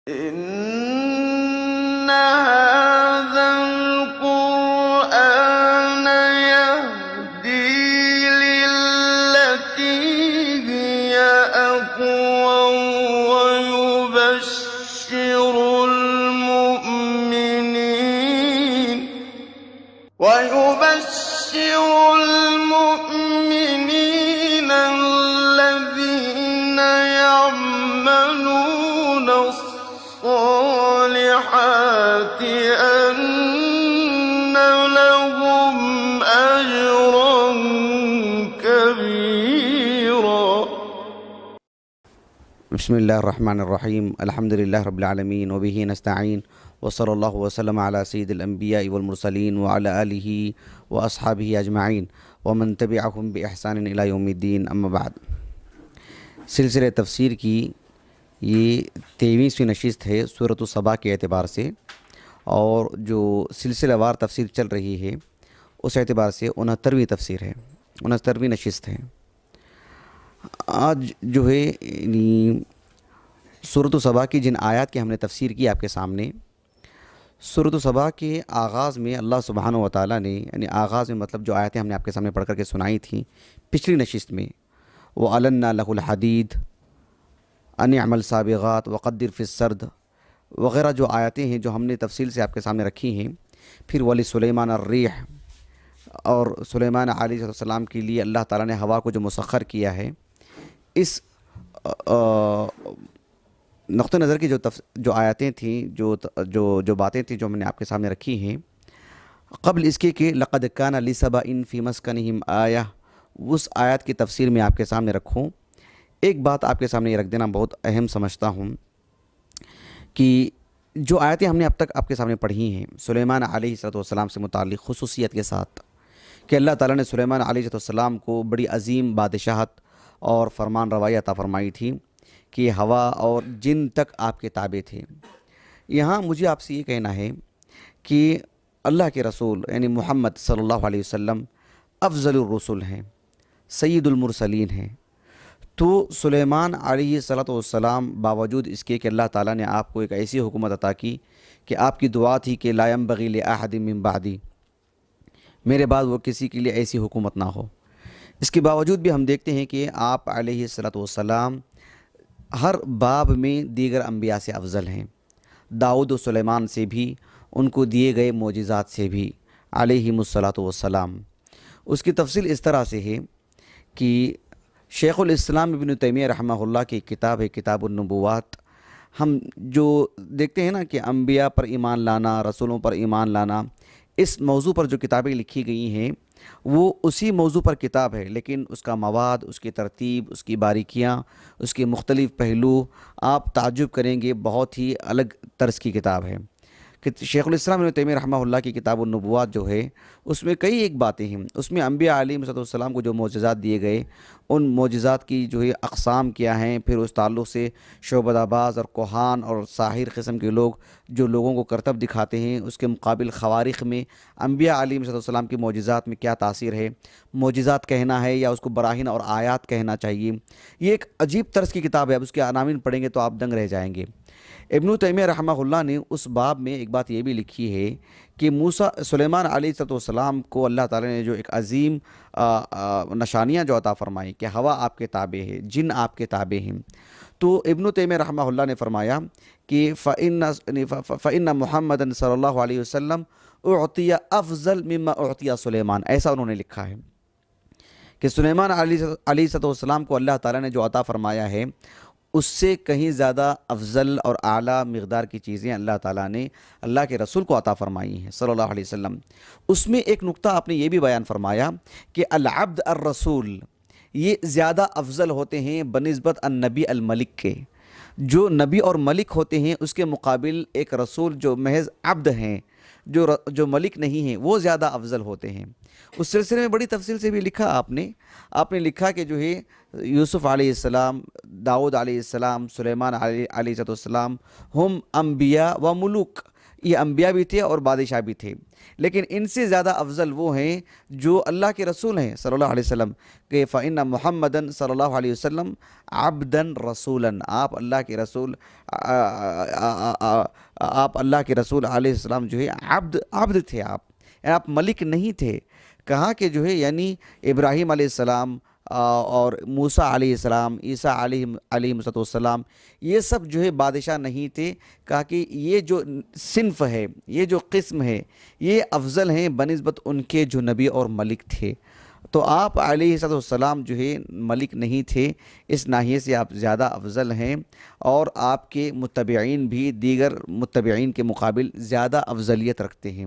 إن هذا القرآن يهدي للتي هي أقوم ويبشر المؤمنين الذين يعملون الصالحات أن لهم أجرا كبيرا. بسم اللہ الرحمن الرحیم، الحمد للہ رب العالمین وبہ نستعین وصلی اللہ وسلم علی سید الانبیاء والمرسلین وعلی آلہ واصحابہ اجمعین ومن تبعہم باحسان الی یوم الدین، اما بعد۔ سلسلہ تفسیر کی یہ 23ویں نشست ہے سورۃ السبا کے اعتبار سے، اور جو سلسلہ وار تفسیر چل رہی ہے اس اعتبار سے 69ویں تفسیر ہے، 69ویں نشست ہے۔ آج جو ہے سورۃ السبا کی جن آیات کی ہم نے تفسیر کی آپ کے سامنے، سورۃ السبا کے آغاز میں اللہ سبحانہ و تعالیٰ نے، یعنی آغاز میں مطلب جو آیتیں ہم نے آپ کے سامنے پڑھ کر کے سنائی تھیں پچھلی نشست میں، وَأَلَنَّا لَهُ الْحَدِيدَ أَنِ اعْمَلْ سَابِغَاتٍ وَقَدِّرْ فِي السَّرْدِ وغیرہ جو آیتیں ہیں جو ہم نے تفصیل سے آپ کے سامنے رکھی ہیں۔ پھر وَلِسُلَيْمَانَ الرِّيحَ، اور سلیمان علیہ السلام کے لیے اللہ تعالیٰ نے ہوا کو جو مسخر کیا ہے۔ اس نقطہ نظر کی جو آیتیں تھیں، جو باتیں تھیں جو ہم نے آپ کے سامنے رکھی ہیں، قبل اس کے کہ لقد کان لسبأ فی مسکنہم آیہ، اس آیت کی تفسیر میں آپ کے سامنے رکھوں۔ ایک بات آپ کے سامنے یہ رکھ دینا بہت اہم سمجھتا ہوں کہ جو آیتیں ہم نے اب تک آپ کے سامنے پڑھی ہیں سلیمان علیہ السلام سے متعلق، خصوصیت کے ساتھ کہ اللہ تعالیٰ نے سلیمان علیہ السلام کو بڑی عظیم بادشاہت اور فرمان روائی عطا فرمائی تھی کہ ہوا اور جن تک آپ کے تابع تھے۔ یہاں مجھے آپ سے یہ کہنا ہے کہ اللہ کے رسول یعنی محمد صلی اللہ علیہ وسلم افضل الرسل ہیں، سید المرسلین ہیں، تو سلیمان علیہ السلام باوجود اس کے کہ اللہ تعالیٰ نے آپ کو ایک ایسی حکومت عطا کی کہ آپ کی دعا تھی کہ لا ينبغي لأحد من بعدی، میرے بعد وہ کسی کے لیے ایسی حکومت نہ ہو، اس کے باوجود بھی ہم دیکھتے ہیں کہ آپ علیہ السلام ہر باب میں دیگر انبیاء سے افضل ہیں، داؤد و سلیمان سے بھی، ان کو دیے گئے معجزات سے بھی علیہم السلام۔ اس کی تفصیل اس طرح سے ہے کہ شیخ الاسلام ابن تیمیہ رحمہ اللہ کی کتاب ہے کتاب النبوات۔ ہم جو دیکھتے ہیں نا کہ انبیاء پر ایمان لانا، رسولوں پر ایمان لانا، اس موضوع پر جو کتابیں لکھی گئی ہیں وہ اسی موضوع پر کتاب ہے، لیکن اس کا مواد، اس کی ترتیب، اس کی باریکیاں، اس کے مختلف پہلو آپ تعجب کریں گے، بہت ہی الگ طرز کی کتاب ہے۔ کہ شیخ الاسلام ابن تیمیہ رحمہ اللہ کی کتاب النبوات جو ہے اس میں کئی ایک باتیں ہیں، اس میں انبیاء علیہ السلام کو جو معجزات دیے گئے ان معجزات کی جو ہے اقسام کیا ہیں، پھر اس تعلق سے شعبدہ باز اور کوہان اور ساحر قسم کے لوگ جو لوگوں کو کرتب دکھاتے ہیں، اس کے مقابل خوارق میں انبیاء علیہ السلام کی معجزات میں کیا تاثیر ہے، معجزات کہنا ہے یا اس کو براہین اور آیات کہنا چاہیے۔ یہ ایک عجیب طرز کی کتاب ہے، اب اس کے عناوین پڑھیں گے تو آپ دنگ رہ جائیں گے۔ ابن تیمیہ رحمہ اللہ نے اس باب میں ایک بات یہ بھی لکھی ہے کہ سلیمان علیہ السلام کو اللہ تعالیٰ نے جو ایک عظیم نشانیاں جو عطا فرمائی کہ ہوا آپ کے تابع ہے، جن آپ کے تابع ہیں، تو ابن تیمیہ رحمہ اللہ نے فرمایا کہ فَإِنَّ محمد صلی اللہ علیہ وسلم اعطی افضل مما اعطی سلیمان، ایسا انہوں نے لکھا ہے کہ سلیمان علیہ السلام کو اللہ تعالیٰ نے جو عطا فرمایا ہے اس سے کہیں زیادہ افضل اور اعلیٰ مقدار کی چیزیں اللہ تعالیٰ نے اللہ کے رسول کو عطا فرمائی ہیں صلی اللہ علیہ وسلم۔ اس میں ایک نقطہ آپ نے یہ بھی بیان فرمایا کہ العبد الرسول یہ زیادہ افضل ہوتے ہیں بنسبت النبی الملک کے، جو نبی اور ملک ہوتے ہیں اس کے مقابل ایک رسول جو محض عبد ہیں، جو ملک نہیں ہیں، وہ زیادہ افضل ہوتے ہیں۔ اس سلسلے میں بڑی تفصیل سے بھی لکھا آپ نے لکھا کہ جو ہے یوسف علیہ السلام، داؤد علیہ السلام، سلیمان علیہ السلام ہم انبیاء و ملوک، یہ انبیاء بھی تھے اور بادشاہ بھی تھے، لیکن ان سے زیادہ افضل وہ ہیں جو اللہ کے رسول ہیں صلی اللہ علیہ وسلم، کہ فَإِنَّ مُحَمَّدًا صلی اللہ علیہ وسلم عبدًا رسولاً، آپ اللہ کے رسول آپ اللہ کے رسول علیہ السلام جو ہے عبد تھے، آپ ملک نہیں تھے۔ کہا کہ جو ہے یعنی ابراہیم علیہ السلام اور موسیٰ علیہ السلام، عیسیٰ علیہ السلام، یہ سب جو ہے بادشاہ نہیں تھے۔ کہا کہ یہ جو صنف ہے، یہ جو قسم ہے، یہ افضل ہیں بنسبت ان کے جو نبی اور ملک تھے۔ تو آپ علیہ السلام جو ہے ملک نہیں تھے، اس ناحیے سے آپ زیادہ افضل ہیں، اور آپ کے متبعین بھی دیگر متبعین کے مقابل زیادہ افضلیت رکھتے ہیں۔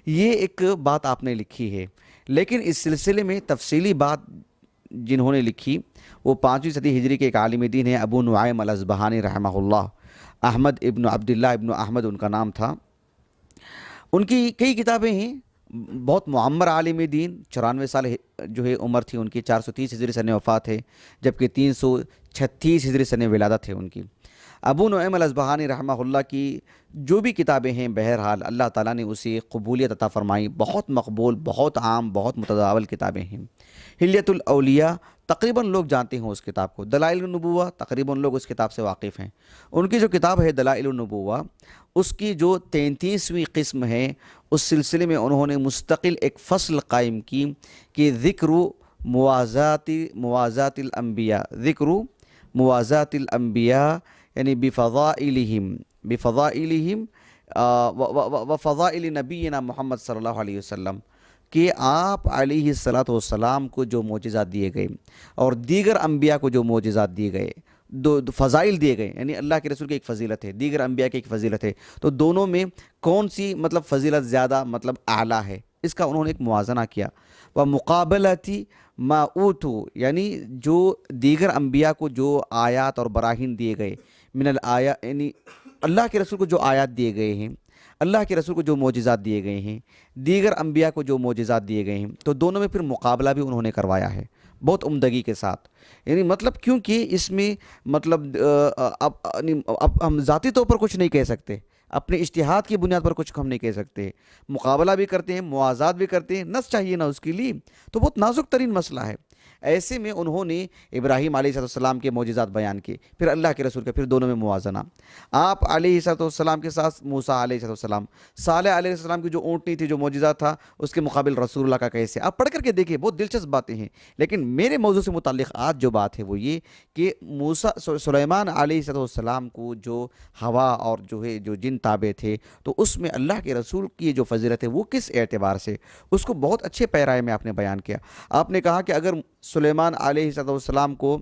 یہ ایک بات آپ نے لکھی ہے، لیکن اس سلسلے میں تفصیلی بات جنہوں نے لکھی وہ 5ویں صدی ہجری کے ایک عالم دین ہیں، ابو نعیم الاصبہانی رحمہ اللہ، احمد ابن عبداللہ ابن احمد ان کا نام تھا۔ ان کی کئی کتابیں ہیں، بہت معمر عالم دین، 94 سال جو ہے عمر تھی ان کی، 430 ہجری سن وفات ہے، جبکہ 336 ہجری سن ولادت ہے ان کی۔ ابو نعیم الاصبہانی رحمہ اللہ کی جو بھی کتابیں ہیں، بہرحال اللہ تعالیٰ نے اسے قبولیت عطا فرمائی، بہت مقبول، بہت عام، بہت متداول کتابیں ہیں۔ حلیۃ الاولیاء تقریباً لوگ جانتے ہیں اس کتاب کو، دلائل النبوہ تقریباً لوگ اس کتاب سے واقف ہیں۔ ان کی جو کتاب ہے دلائل النبوہ، اس کی جو 33ویں قسم ہے، اس سلسلے میں انہوں نے مستقل ایک فصل قائم کی کہ ذکر موازات الانبیاء، ذکر موازات الانبیاء یعنی بفضائلہم وفضائل نبینا محمد صلی اللہ علیہ وسلم، کہ آپ علیہ الصلاۃ والسلام کو جو معجزات دیے گئے اور دیگر انبیاء کو جو معجزات دیے گئے، دو فضائل دیے گئے، یعنی اللہ کے رسول کی ایک فضیلت ہے، دیگر انبیاء کی ایک فضیلت ہے، تو دونوں میں کون سی فضیلت زیادہ اعلیٰ ہے، اس کا انہوں نے ایک موازنہ کیا۔ وَمُقَابَلَةِ مَا أُوتُوا، یعنی جو دیگر انبیاء کو جو آیات اور براہین دیے گئے، من الآیات، یعنی اللہ کے رسول کو جو آیات دیے گئے ہیں، اللہ کے رسول کو جو معجزات دیے گئے ہیں، دیگر انبیاء کو جو معجزات دیے گئے ہیں، تو دونوں میں پھر مقابلہ بھی انہوں نے کروایا ہے بہت عمدگی کے ساتھ۔ یعنی کیونکہ اس میں اب ہم ذاتی طور پر کچھ نہیں کہہ سکتے، اپنے اجتہاد کی بنیاد پر کچھ ہم نہیں کہہ سکتے، مقابلہ بھی کرتے ہیں، موازات بھی کرتے ہیں، نص چاہیے نا اس کے لیے، تو بہت نازک ترین مسئلہ ہے۔ ایسے میں انہوں نے ابراہیم علیہ السلام کے معجزات بیان کیے، پھر اللہ کے رسول کے، پھر دونوں میں موازنہ۔ آپ علیہ السلام کے ساتھ موسیٰ علیہ السلام، صالح علیہ السلام کی جو اونٹنی تھی، جو معجزات تھا، اس کے مقابل رسول اللہ کا کیسے، آپ پڑھ کر کے دیکھیں، بہت دلچسپ باتیں ہیں۔ لیکن میرے موضوع سے متعلق آج جو بات ہے وہ یہ کہ سلیمان علیہ السلام کو جو ہوا اور جو ہے جو جن تابع تھے، تو اس میں اللہ کے رسول کی جو فضیلت ہے وہ کس اعتبار سے، اس کو بہت اچھے پیرائے میں آپ نے بیان کیا۔ آپ نے کہا کہ اگر سلیمان علیہ السلام کو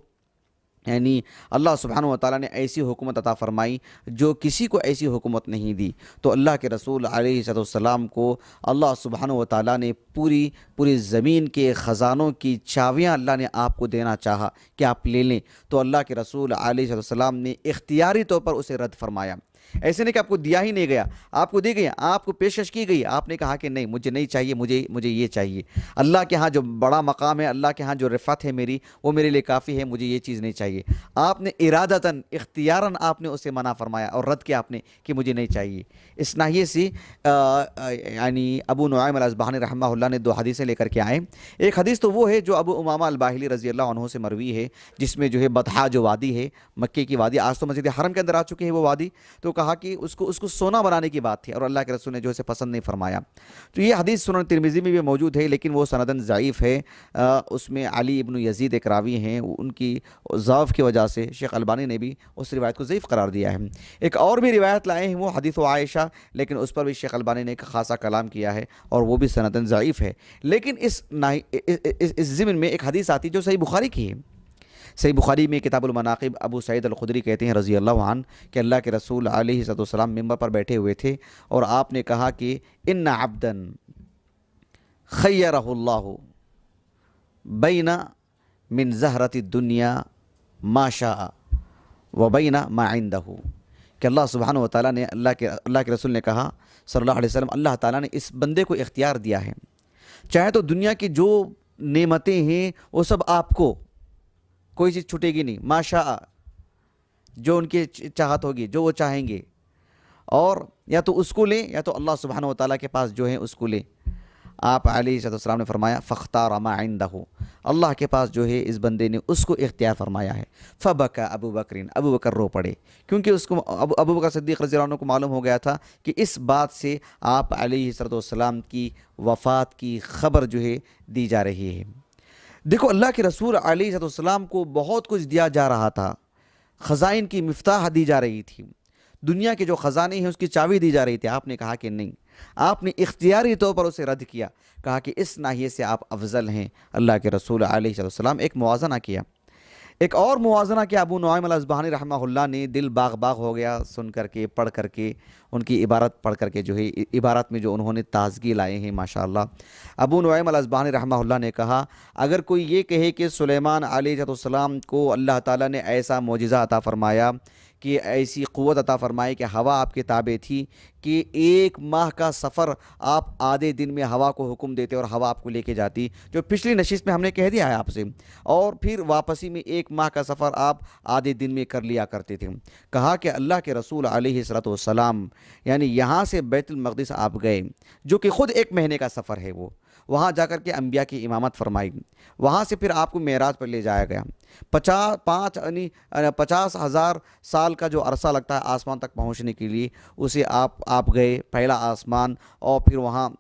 یعنی اللہ سبحانہ وتعالیٰ نے ایسی حکومت عطا فرمائی جو کسی کو ایسی حکومت نہیں دی، تو اللہ کے رسول علیہ السلام کو اللہ سبحانہ وتعالیٰ نے پوری زمین کے خزانوں کی چابیاں اللہ نے آپ کو دینا چاہا کہ آپ لے لیں، تو اللہ کے رسول علیہ السلام نے اختیاری طور پر اسے رد فرمایا۔ ایسے نہیں کہ آپ کو دیا ہی نہیں گیا، آپ کو دی گئی، آپ کو پیشکش کی گئی، آپ نے کہا کہ نہیں، مجھے نہیں چاہیے، مجھے یہ چاہیے، اللہ کے ہاں جو بڑا مقام ہے، اللہ کے ہاں جو رفعت ہے میری، وہ میرے لیے کافی ہے، مجھے یہ چیز نہیں چاہیے۔ آپ نے ارادتاً، اختیاراً آپ نے اسے منع فرمایا اور رد کیا آپ نے کہ مجھے نہیں چاہیے۔ اس ناحیے سے یعنی ابو نعیم الاصبہانی رحمہ اللہ نے 2 حدیثیں لے کر کے آئے۔ ایک حدیث تو وہ ہے جو ابو امامہ الباہلی رضی اللہ عنہ سے مروی ہے، جس میں جو ہے بطحا جو وادی ہے، مکے کی وادی، آج تو مسجد حرم کے اندر آ چکی ہے وہ وادی، تو کہا کہ اس کو سونا بنانے کی بات تھی اور اللہ کے رسول نے جو اسے پسند نہیں فرمایا۔ تو یہ حدیث سنن ترمذی میں بھی موجود ہے، لیکن وہ سنداً ضعیف ہے، اس میں علی ابن یزید ایک راوی ہیں، ان کی ضعف کی وجہ سے شیخ البانی نے بھی اس روایت کو ضعیف قرار دیا ہے۔ ایک اور بھی روایت لائے ہیں وہ حدیث عائشہ، لیکن اس پر بھی شیخ البانی نے ایک خاصا کلام کیا ہے اور وہ بھی سنداً ضعیف ہے۔ لیکن اس ضمن میں ایک حدیث آتی جو صحیح بخاری کی ہے۔ صحیح بخاری میں کتاب المناقب ابو سعید الخدری کہتے ہیں رضی اللہ عنہ کہ اللہ کے رسول علیہ السلام ممبر پر بیٹھے ہوئے تھے اور آپ نے کہا کہ ان عبدا خیرہ اللہ بین من زہرۃ الدنیا ما شاء وبین ما عندہ، کہ اللہ سبحانہ وتعالیٰ نے اللہ کے رسول نے کہا صلی اللہ علیہ وسلم، اللہ تعالیٰ نے اس بندے کو اختیار دیا ہے، چاہے تو دنیا کی جو نعمتیں ہیں وہ سب آپ کو، کوئی چیز چھٹے گی نہیں، ماشاء، جو ان کی چاہت ہوگی، جو وہ چاہیں گے، اور یا تو اس کو لیں یا تو اللہ سبحانہ و تعالیٰ کے پاس جو ہے اس کو لیں۔ آپ علیہ السلام نے فرمایا فاختار ما عندہ، اللہ کے پاس جو ہے اس بندے نے اس کو اختیار فرمایا ہے۔ فبکا ابو بکرین، ابو بکر رو پڑے، کیونکہ اس کو ابو بکر صدیق رضی اللہ عنہ کو معلوم ہو گیا تھا کہ اس بات سے آپ علیہ السلام کی وفات کی خبر جو ہے دی جا رہی ہے۔ دیکھو اللہ کے رسول علیہ السلام کو بہت کچھ دیا جا رہا تھا، خزائن کی مفتاح دی جا رہی تھی، دنیا کے جو خزانے ہیں اس کی چابی دی جا رہی تھی۔ آپ نے کہا کہ نہیں، آپ نے اختیاری طور پر اسے رد کیا، کہا کہ اس ناحیے سے آپ افضل ہیں۔ اللہ کے رسول علیہ السلام ایک موازنہ کیا، ایک اور موازنہ کیا ابو نعیم الاصبہانی رحمہ اللہ نے، دل باغ باغ ہو گیا سن کر کے، پڑھ کر کے، ان کی عبارت پڑھ کر کے، جو ہے عبارت میں جو انہوں نے تازگی لائے ہیں ماشاءاللہ۔ ابو نعیم الاصبہانی رحمہ اللہ نے کہا اگر کوئی یہ کہے کہ سلیمان علیہ السلام کو اللہ تعالیٰ نے ایسا معجزہ عطا فرمایا کہ ایسی قوت عطا فرمائی کہ ہوا آپ کے تابع تھی کہ 1 ماہ کا سفر آپ آدھے دن میں ہوا کو حکم دیتے اور ہوا آپ کو لے کے جاتی، جو پچھلی نشست میں ہم نے کہہ دیا ہے آپ سے، اور پھر واپسی میں 1 ماہ کا سفر آپ آدھے دن میں کر لیا کرتے تھے۔ کہا کہ اللہ کے رسول علیہ السلام یعنی یہاں سے بیت المقدس آپ گئے، جو کہ خود 1 مہینے کا سفر ہے، وہ وہاں جا کر کے انبیاء کی امامت فرمائی، وہاں سے پھر آپ کو معراج پر لے جایا گیا۔ 50,000 سال کا جو عرصہ لگتا ہے آسمان تک پہنچنے کے لیے، اسے آپ گئے پہلا آسمان، اور پھر وہاں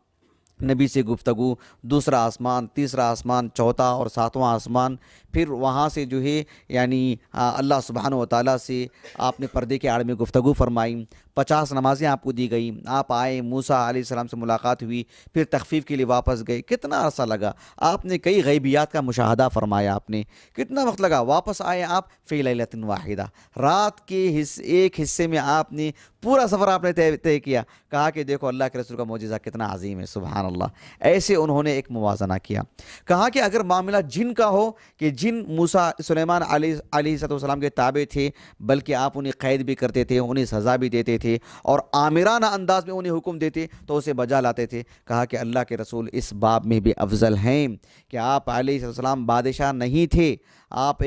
نبی سے گفتگو، دوسرا آسمان، تیسرا آسمان، چوتھا اور 7واں آسمان، پھر وہاں سے جو ہے یعنی اللہ سبحانہ و تعالیٰ سے آپ نے پردے کے آڑ میں گفتگو فرمائی، 50 نمازیں آپ کو دی گئی، آپ آئے، موسیٰ علیہ السلام سے ملاقات ہوئی، پھر تخفیف کے لیے واپس گئے، کتنا عرصہ لگا، آپ نے کئی غیبیات کا مشاہدہ فرمایا، آپ نے کتنا وقت لگا، واپس آئے آپ فی لیلۃ واحدہ، رات کے ایک حصے میں آپ نے پورا سفر آپ نے طے کیا۔ کہا کہ دیکھو اللہ کے رسول کا معجزہ کتنا عظیم ہے، سبحان اللہ۔ ایسے انہوں نے ایک موازنہ کیا۔ کہا کہ اگر معاملہ جن کا ہو کہ جن موسیٰ سلیمان علیہ السلام کے تابع تھے، بلکہ آپ انہیں قید بھی کرتے تھے، انہیں سزا بھی دیتے تھے، اور آمرانہ انداز میں انہیں حکم دیتے تو اسے بجا لاتے تھے۔ کہا کہ اللہ کے رسول اس باب میں بھی افضل ہیں کہ آپ علیہ السلام بادشاہ نہیں تھے، آپ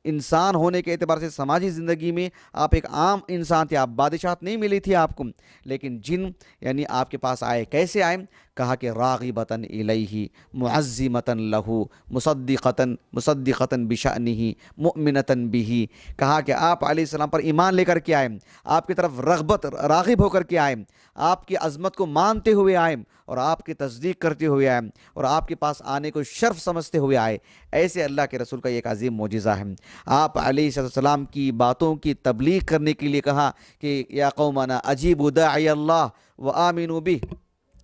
انسان ہونے کے اعتبار سے سماجی زندگی میں آپ ایک عام انسان تھے، آپ بادشاہت نہیں ملی تھی آپ کو، لیکن جن یعنی آپ کے پاس آئے، کیسے آئے؟ کہا کہ راغبتاً الیہ معظمتاً لہ مصدقتاً بشأنہ مؤمنتاً بہ۔ کہا کہ آپ علیہ السلام پر ایمان لے کر کے آئے، آپ کی طرف راغب ہو کر کے آئے، آپ کی عظمت کو مانتے ہوئے آئے، اور آپ کی تصدیق کرتے ہوئے آئے، اور آپ کے پاس آنے کو شرف سمجھتے ہوئے آئے۔ ایسے اللہ کے رسول کا ایک عظیم معجزہ ہے۔ آپ علیہ السلام کی باتوں کی تبلیغ کرنے کے لیے کہا کہ یا قومنا اجیبوا داعی اللہ وآمنوا بہ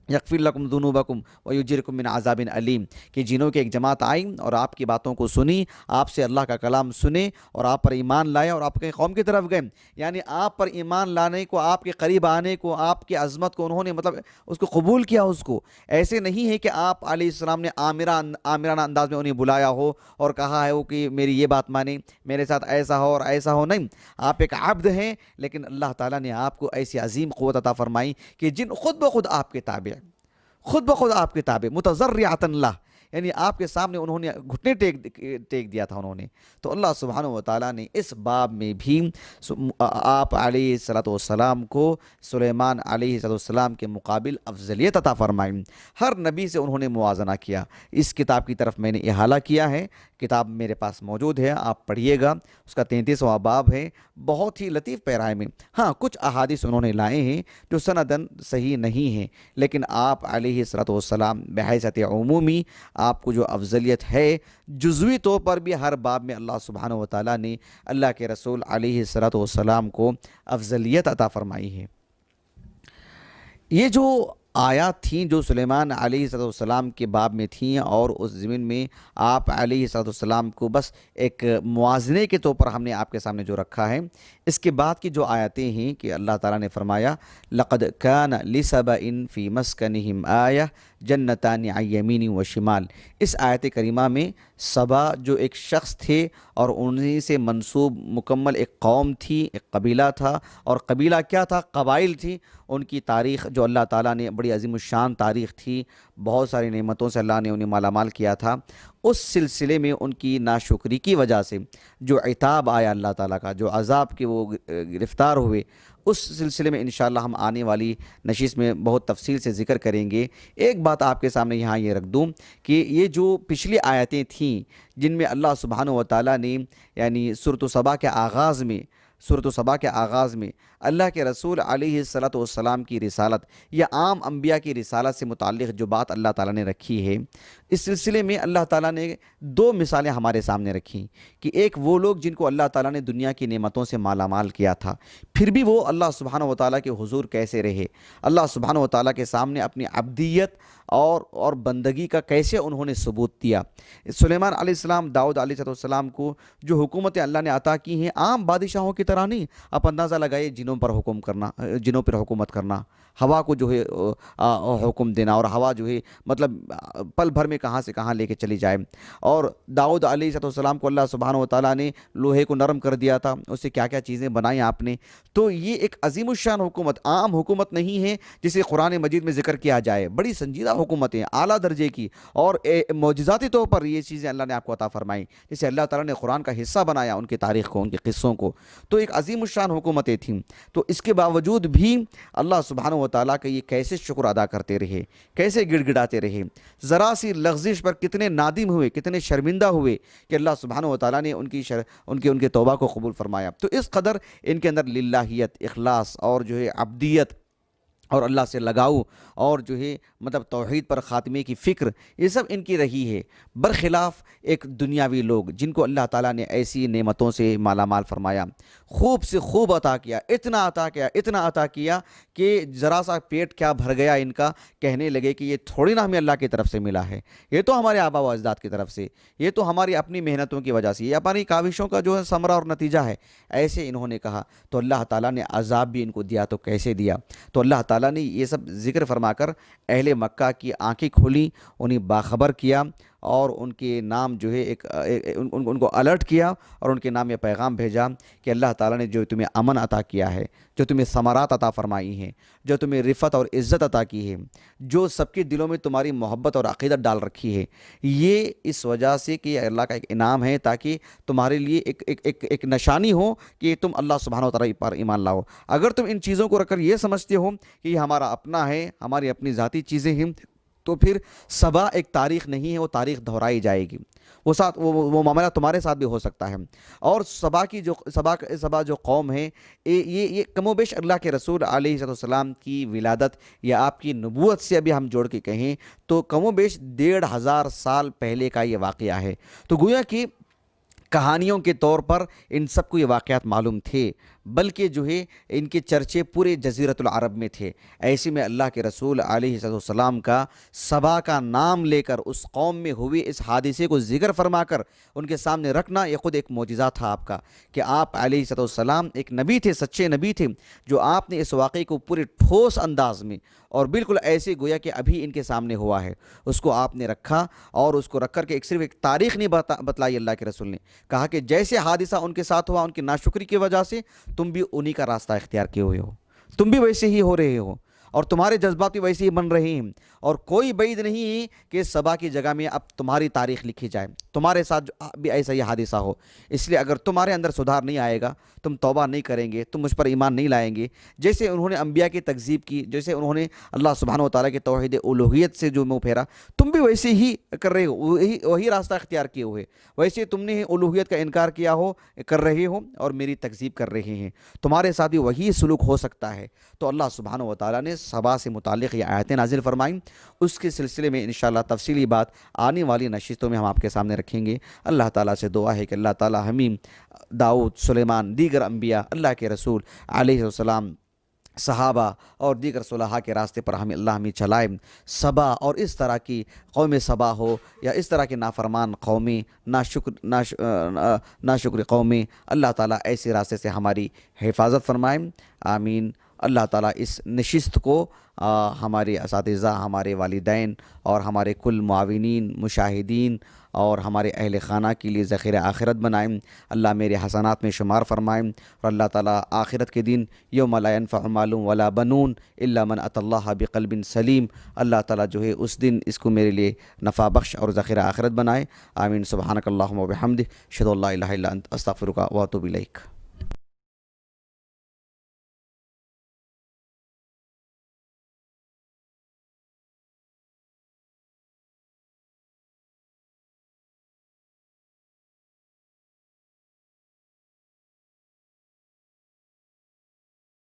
یغفر لکم ذنوبکم ویجرکم من عذاب علیم، کہ جنوں کی ایک جماعت آئی اور آپ کی باتوں کو سنی، آپ سے اللہ کا کلام سنے اور آپ پر ایمان لائے اور آپ کے قوم کی طرف گئے، یعنی آپ پر ایمان لانے کو، آپ کے قریب آنے کو، آپ کی عظمت کو انہوں نے اس کو قبول کیا۔ اس کو ایسے نہیں ہے کہ آپ علیہ السلام نے آمرانہ انداز میں انہیں بلایا ہو اور کہا ہے وہ کہ میری یہ بات مانیں، میرے ساتھ ایسا ہو اور ایسا ہو، نہیں، آپ ایک عبد ہیں، لیکن اللہ تعالیٰ نے آپ کو ایسی عظیم قوت عطا فرمائی کہ جن خود بخود آپ کے تابع، آپ کے تابع متضرعۃ اللہ، یعنی آپ کے سامنے انہوں نے گھٹنے ٹیک دیا تھا انہوں نے۔ تو اللہ سبحانہ و تعالیٰ نے اس باب میں بھی آپ علیہ السلام کو سلیمان علیہ السلام کے مقابل افضلیت عطا فرمائی۔ ہر نبی سے انہوں نے موازنہ کیا۔ اس کتاب کی طرف میں نے احالہ کیا ہے، کتاب میرے پاس موجود ہے، آپ پڑھیے گا، اس کا 33واں باب ہے، بہت ہی لطیف پیرائے میں۔ ہاں کچھ احادیث انہوں نے لائے ہیں جو سندن صحیح نہیں ہیں، لیکن آپ علیہ السلام بحیثیت عمومی آپ کو جو افضلیت ہے، جزوی طور پر بھی ہر باب میں اللہ سبحانہ و تعالیٰ نے اللہ کے رسول علیہ السلام کو افضلیت عطا فرمائی ہے۔ یہ جو آیات تھیں جو سلیمان علیہ السلام کے باب میں تھیں، اور اس ضمن میں آپ علیہ السلام کو بس ایک موازنے کے طور پر ہم نے آپ کے سامنے جو رکھا ہے، اس کے بعد کی جو آیتیں ہیں کہ اللہ تعالیٰ نے فرمایا لَقَدْ كَانَ لِسَبَإٍ فِي مَسْكَنِهِمْ آیَةٌ جنتان عن یمین و شمال۔ اس آیت کریمہ میں سبا جو ایک شخص تھے اور انہی سے منسوب مکمل ایک قوم تھی، ایک قبیلہ تھا، اور قبیلہ کیا تھا؟ قبائل تھی، ان کی تاریخ جو اللہ تعالیٰ نے بڑی عظیم الشان تاریخ تھی، بہت ساری نعمتوں سے اللہ نے انہیں مالا مال کیا تھا۔ اس سلسلے میں ان کی ناشکری کی وجہ سے جو عتاب آیا اللہ تعالیٰ کا، جو عذاب کے وہ گرفتار ہوئے، اس سلسلے میں انشاءاللہ ہم آنے والی نشست میں بہت تفصیل سے ذکر کریں گے۔ ایک بات آپ کے سامنے یہاں یہ رکھ دوں کہ یہ جو پچھلی آیتیں تھیں جن میں اللہ سبحانہ و تعالیٰ نے یعنی سورۃ سبا کے آغاز میں اللہ کے رسول علیہ الصلوۃ والسلام کی رسالت یا عام انبیاء کی رسالت سے متعلق جو بات اللہ تعالیٰ نے رکھی ہے، اس سلسلے میں اللہ تعالیٰ نے دو مثالیں ہمارے سامنے رکھیں کہ ایک وہ لوگ جن کو اللہ تعالیٰ نے دنیا کی نعمتوں سے مالا مال کیا تھا، پھر بھی وہ اللہ سبحانہ و تعالیٰ کے حضور کیسے رہے، اللہ سبحانہ و تعالیٰ کے سامنے اپنی عبدیت اور بندگی کا کیسے انہوں نے ثبوت دیا۔ سلیمان علیہ السلام، داؤد علیہ السلام کو جو حکومتیں اللہ نے عطا کی ہیں عام بادشاہوں کی طرح نہیں، آپ اندازہ لگائے جنوں پر حکومت کرنا، ہوا کو جو ہے حکم دینا، اور ہوا جو ہے مطلب پل بھر میں کہاں سے کہاں لے کے چلی جائے۔ اور داؤد علیہ السلام کو اللہ سبحانہ و تعالیٰ نے لوہے کو نرم کر دیا تھا، اس سے کیا کیا چیزیں بنائیں آپ نے۔ تو یہ ایک عظیم الشان حکومت، عام حکومت نہیں ہے جسے قرآن مجید میں ذکر کیا جائے، بڑی سنجیدہ حکومتیں اعلیٰ درجے کی، اور معجزاتی طور پر یہ چیزیں اللہ نے آپ کو عطا فرمائیں، جسے اللہ تعالیٰ نے قرآن کا حصہ بنایا، ان کی تاریخ کو، ان کے قصوں کو۔ تو ایک عظیم الشان حکومتیں تھیں، تو اس کے باوجود بھی اللہ سبحانہ و تعالیٰ کا یہ کیسے شکر ادا کرتے رہے، کیسے گڑ گڑاتے رہے، ذرا سی لغزش پر کتنے نادم ہوئے، کتنے شرمندہ ہوئے کہ اللہ سبحانہ و تعالیٰ نے ان کے توبہ کو قبول فرمایا۔ تو اس قدر ان کے اندر للہیت، اخلاص اور جو ہے عبدیت اور اللہ سے لگاؤ اور جو ہے مطلب توحید پر خاتمے کی فکر، یہ سب ان کی رہی ہے، برخلاف ایک دنیاوی لوگ جن کو اللہ تعالیٰ نے ایسی نعمتوں سے مالا مال فرمایا، خوب سے خوب عطا کیا، اتنا عطا کیا کہ ذرا سا پیٹ کیا بھر گیا ان کا، کہنے لگے کہ یہ تھوڑی نہ ہمیں اللہ کی طرف سے ملا ہے، یہ تو ہمارے آبا و اجداد کی طرف سے، یہ تو ہماری اپنی محنتوں کی وجہ سے، یہ اپنی کاوشوں کا جو ہے ثمرہ اور نتیجہ ہے، ایسے انہوں نے کہا۔ تو اللہ تعالیٰ نے عذاب بھی ان کو دیا، تو کیسے دیا؟ تو اللہ تعالیٰ نے یہ سب ذکر فرما کر اہل مکہ کی آنکھیں کھولیں، انہیں باخبر کیا، اور ان کے نام جو ہے ان کو الرٹ کیا، اور ان کے نام یہ پیغام بھیجا کہ اللہ تعالیٰ نے جو تمہیں امن عطا کیا ہے، جو تمہیں ثمرات عطا فرمائی ہیں، جو تمہیں رفعت اور عزت عطا کی ہے، جو سب کے دلوں میں تمہاری محبت اور عقیدت ڈال رکھی ہے، یہ اس وجہ سے کہ اللہ کا ایک انعام ہے، تاکہ تمہارے لیے ایک نشانی ہو کہ تم اللہ سبحانہ و تعالیٰ پر ایمان لاؤ۔ اگر تم ان چیزوں کو رکھ کر یہ سمجھتے ہو کہ یہ ہمارا اپنا ہے، ہماری اپنی ذاتی چیزیں ہیں، تو پھر سبا ایک تاریخ نہیں ہے، وہ تاریخ دہرائی جائے گی، وہ معاملہ تمہارے ساتھ بھی ہو سکتا ہے۔ اور سبا جو قوم ہے، یہ کم و بیش اللہ کے رسول علیہ السلام کی ولادت یا آپ کی نبوت سے ابھی ہم جوڑ کے کہیں تو کم و بیش 1500 سال پہلے کا یہ واقعہ ہے۔ تو گویا کہ کہانیوں کے طور پر ان سب کو یہ واقعات معلوم تھے، بلکہ جو ہے ان کے چرچے پورے جزیرۃ العرب میں تھے۔ ایسے میں اللہ کے رسول علیہ السلام کا سبا کا نام لے کر اس قوم میں ہوئے اس حادثے کو ذکر فرما کر ان کے سامنے رکھنا، یہ خود ایک معجزہ تھا آپ کا، کہ آپ علیہ السلام ایک نبی تھے، سچے نبی تھے، جو آپ نے اس واقعے کو پورے ٹھوس انداز میں اور بالکل ایسے گویا کہ ابھی ان کے سامنے ہوا ہے، اس کو آپ نے رکھا، اور اس کو رکھ کر کے صرف ایک تاریخ نہیں بتلائی اللہ کے رسول نے، کہا کہ جیسے حادثہ ان کے ساتھ ہوا ان کی ناشکری کی وجہ سے، تم بھی انہی کا راستہ اختیار کیے ہوئے ہو، تم بھی ویسے ہی ہو رہے ہو، اور تمہارے جذبات بھی ویسے ہی بن رہے ہیں، اور کوئی بعید نہیں ہے کہ سبا کی جگہ میں اب تمہاری تاریخ لکھی جائے، تمہارے ساتھ بھی ایسا ہی حادثہ ہو۔ اس لیے اگر تمہارے اندر سدھار نہیں آئے گا، تم توبہ نہیں کریں گے، تم مجھ پر ایمان نہیں لائیں گے، جیسے انہوں نے انبیاء کی تکذیب کی، جیسے انہوں نے اللہ سبحانہ و تعالیٰ کے توحید الوہیت سے جو منہ پھیرا، تم بھی ویسے ہی کر رہے ہو، وہی راستہ اختیار کیے ہوئے، ویسے تم نے الوہیت کا انکار کیا ہو، کر رہے ہو، اور میری تکذیب کر رہے ہیں، تمہارے ساتھ بھی وہی سلوک ہو سکتا ہے۔ تو اللہ سبحانہ و تعالیٰ نے سبا سے متعلق یہ آیتیں نازل فرمائیں، اس کے سلسلے میں انشاءاللہ تفصیلی بات آنے والی نشستوں میں ہم آپ کے سامنے رکھیں گے۔ اللہ تعالیٰ سے دعا ہے کہ اللہ تعالیٰ ہمیں داؤد، سلیمان، دیگر انبیاء، اللہ کے رسول علیہ السلام، صحابہ اور دیگر صلحاء کے راستے پر ہمیں چلائے۔ سبا اور اس طرح کی قوم سبا ہو، یا اس طرح کی نافرمان قومیں، ناشکر قومیں، اللہ تعالیٰ ایسے راستے سے ہماری حفاظت فرمائیں، آمین۔ اللہ تعالیٰ اس نشست کو ہمارے اساتذہ، ہمارے والدین اور ہمارے کل معاونین، مشاہدین اور ہمارے اہل خانہ کے لیے ذخیرہ آخرت بنائیں، اللہ میرے حسنات میں شمار فرمائیں، اور اللہ تعالیٰ آخرت کے دن یوم لا ينفع مال ولا بنون الا من اتى اللہ بقلب سلیم، اللہ تعالیٰ جو ہے اس دن اس کو میرے لیے نفع بخش اور ذخیرہ آخرت بنائے، آمین۔ سبحانک اللہم و بحمدک، اشہد ان لا الہ الا انت، استغفرک و اتوب الیک۔